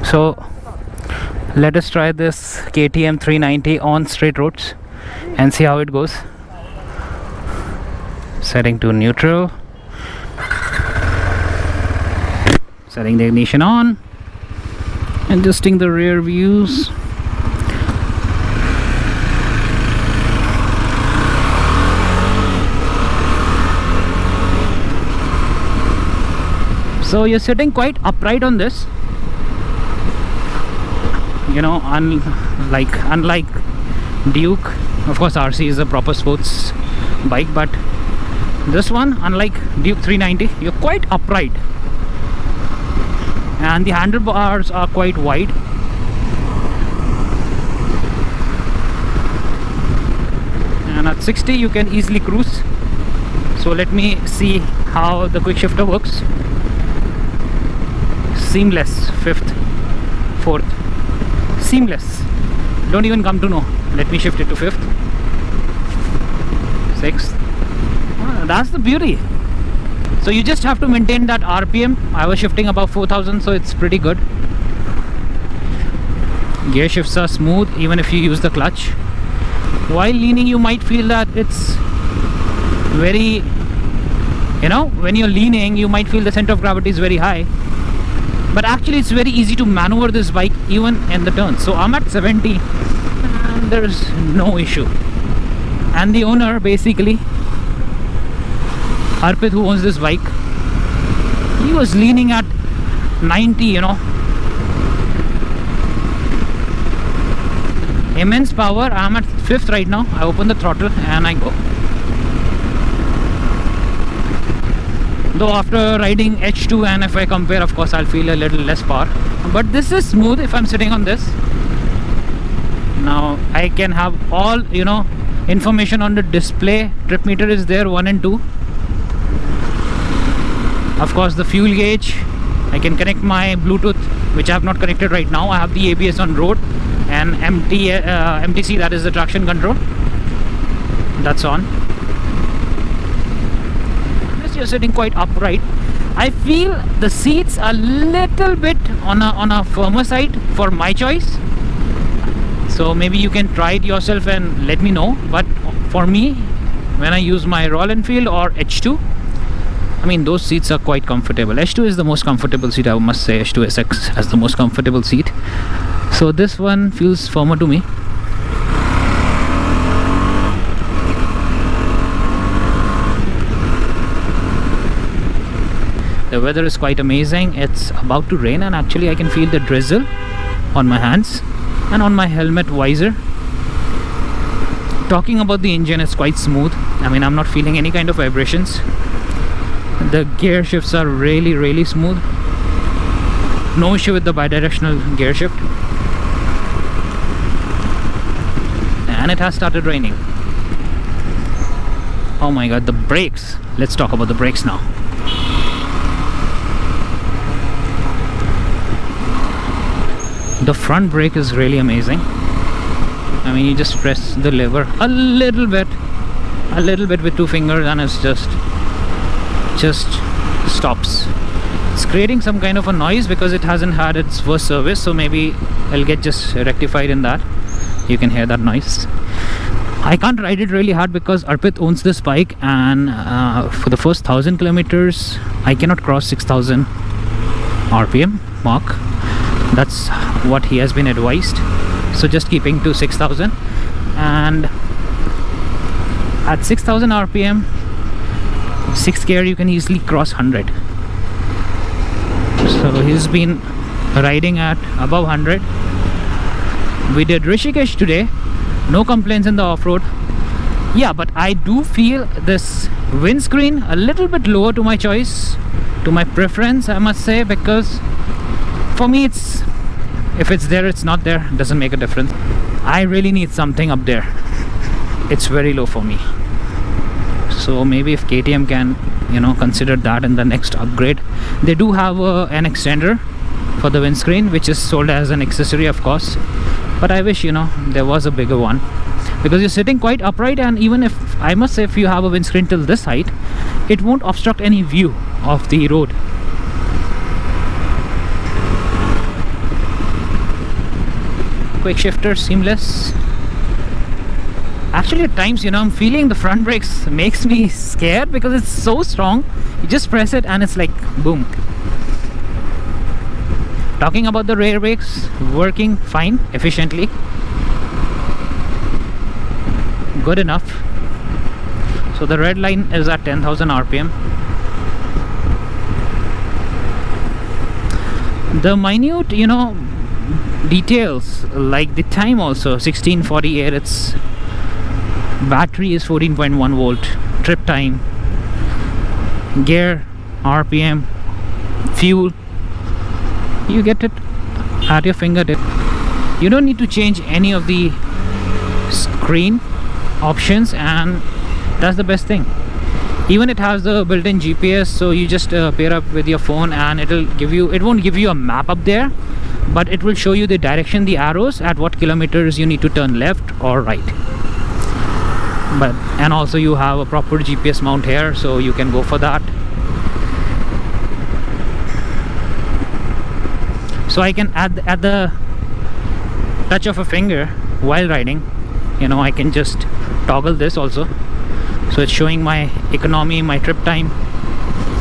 So let us try this KTM 390 on straight roads and see how it goes. Setting to neutral, setting the ignition on, adjusting the rear views. So you're sitting quite upright on this, you know, unlike Duke. Of course RC is a proper sports bike, but this one, unlike Duke 390, you're quite upright, and the handlebars are quite wide. And at 60 you can easily cruise. So let me see how the quick shifter works. Seamless. 5th, 4th, seamless. Don't even come to know. Let me shift it to 5th, 6th. That's the beauty. So you just have to maintain that RPM. I was shifting above 4000, so it's pretty good. Gear shifts are smooth even if you use the clutch. While leaning you might feel that it's very, you know, when you're leaning you might feel the center of gravity is very high, but actually it's very easy to maneuver this bike even in the turns. So I'm at 70 and there's no issue. And the owner, basically Arpit, who owns this bike, he was leaning at 90, you know. Immense power. I'm at 5th right now. I open the throttle and I go. Though after riding H2, and if I compare, of course I'll feel a little less power, but this is smooth if I'm sitting on this. Now I can have all, you know, information on the display. Trip meter is there, 1 and 2. Of course the fuel gauge. I can connect my Bluetooth, which I have not connected right now. I have the ABS on road, and MTC, that is the traction control, that's on. You're sitting quite upright. I feel the seats a little bit on a firmer side for my choice. So maybe you can try it yourself and let me know. But for me, when I use my Royal Enfield or H2, I mean, those seats are quite comfortable. H2 is the most comfortable seat, I must say. H2 SX has the most comfortable seat. So this one feels firmer to me. The weather is quite amazing. It's about to rain, and actually I can feel the drizzle on my hands and on my helmet visor. Talking about the engine, it's quite smooth. I mean, I'm not feeling any kind of vibrations. The gear shifts are really smooth. No issue with the bidirectional gear shift. And it has started raining. Oh my god, the brakes. Let's talk about the brakes now. The front brake is really amazing. I mean, you just press the lever a little bit with 2 fingers and it's just stops. It's creating some kind of a noise because it hasn't had its first service, so maybe I'll get just rectified in that. You can hear that noise. I can't ride it really hard because Arpit owns this bike, and for the first 1000 kilometers I cannot cross 6000 RPM mark. That's what he has been advised, so just keeping to 6000. And at 6000 RPM, 6th gear, you can easily cross 100. So he's been riding at above 100. We did Rishikesh today, no complaints in the off-road. Yeah, but I do feel this windscreen a little bit lower to my choice, to my preference, I must say, because for me it's, if it's there, it's not there, doesn't make a difference. I really need something up there. It's very low for me. So maybe if KTM can, you know, consider that in the next upgrade. They do have an extender for the windscreen, which is sold as an accessory, of course, but I wish, you know, there was a bigger one, because you're sitting quite upright, and even if, I must say, if you have a windscreen till this height, it won't obstruct any view of the road. quick shifter, seamless. Actually, at times, I'm feeling the front brakes makes me scared because it's so strong. You just press it and it's like boom. Talking about the rear brakes, working fine, efficiently. Good enough. So the red line is at 10,000 RPM. The minute, details like the time also, 1648, its battery is 14.1 volt, trip time, gear, RPM, fuel, you get it at your fingertip. You don't need to change any of the screen options, and that's the best thing. Even it has the built-in GPS, so you just pair up with your phone and it won't give you a map up there, but it will show you the direction, the arrows, at what kilometers you need to turn left or right. And also you have a proper GPS mount here, so you can go for that. So I can at the touch of a finger while riding, I can just toggle this also. So it's showing my economy, my trip time,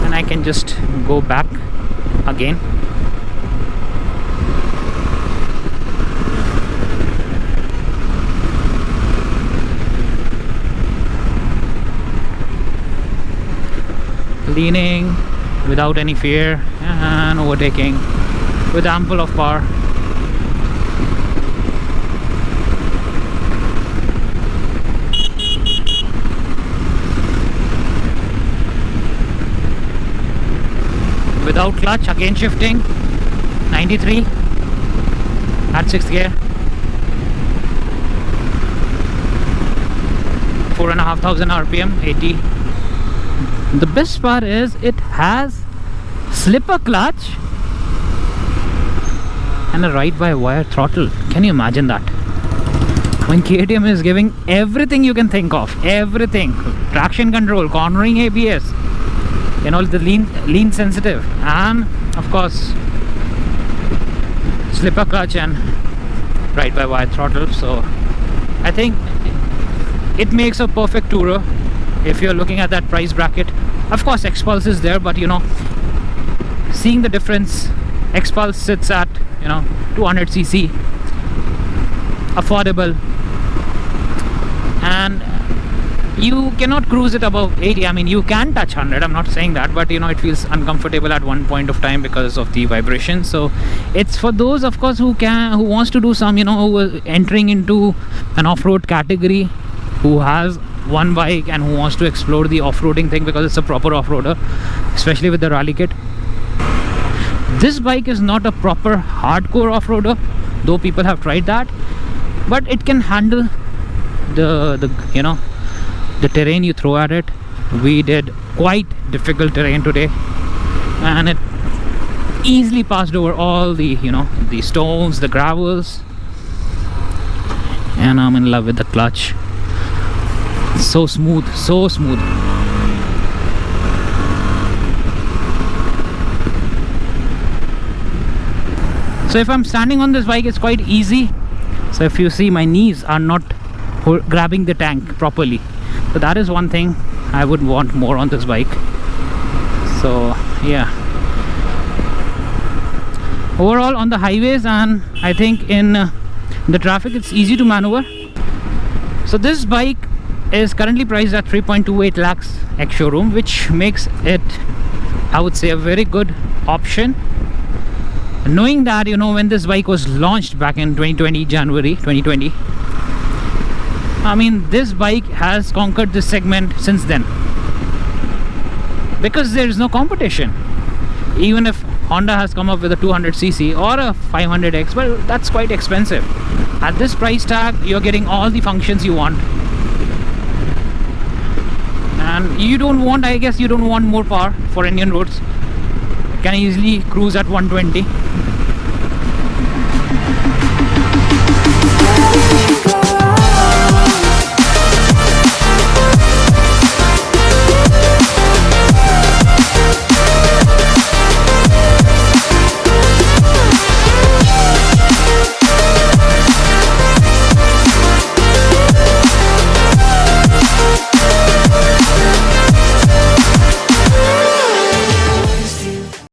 and I can just go back again. Leaning without any fear and overtaking with ample of power. Without clutch, again shifting, 93 at 6th gear, 4,500 RPM, 80. The best part is it has slipper clutch and a ride-by-wire throttle. Can you imagine that? When KTM is giving everything you can think of, everything, traction control, cornering ABS, the lean sensitive, and of course slipper clutch and ride-by-wire throttle. So I think it makes a perfect tourer if you're looking at that price bracket. Of course X-Pulse is there, but seeing the difference, X-Pulse sits at 200cc, affordable, and you cannot cruise it above 80. I mean, you can touch 100, I'm not saying that, but it feels uncomfortable at one point of time because of the vibration. So it's for those, of course, who wants to do some, who are entering into an off-road category, who has one bike and who wants to explore the off-roading thing, because it's a proper off-roader, especially with the rally kit. This bike is not a proper hardcore off-roader, though people have tried that, but it can handle the terrain you throw at it. We did quite difficult terrain today, and it easily passed over all the the stones, the gravels, and I'm in love with the clutch. So smooth, so smooth. So if I'm standing on this bike, it's quite easy. So if you see, my knees are not grabbing the tank properly. So that is one thing I would want more on this bike. So yeah, overall on the highways, and I think in the traffic, it's easy to maneuver. So this bike is currently priced at 3.28 lakhs ex-showroom, which makes it, I would say, a very good option. Knowing that, when this bike was launched back in 2020, January 2020, I mean, this bike has conquered this segment since then, because there is no competition. Even if Honda has come up with a 200cc or a 500X, well, that's quite expensive. At this price tag, you're getting all the functions you want, and you don't want, I guess, more power for Indian roads. You can easily cruise at 120.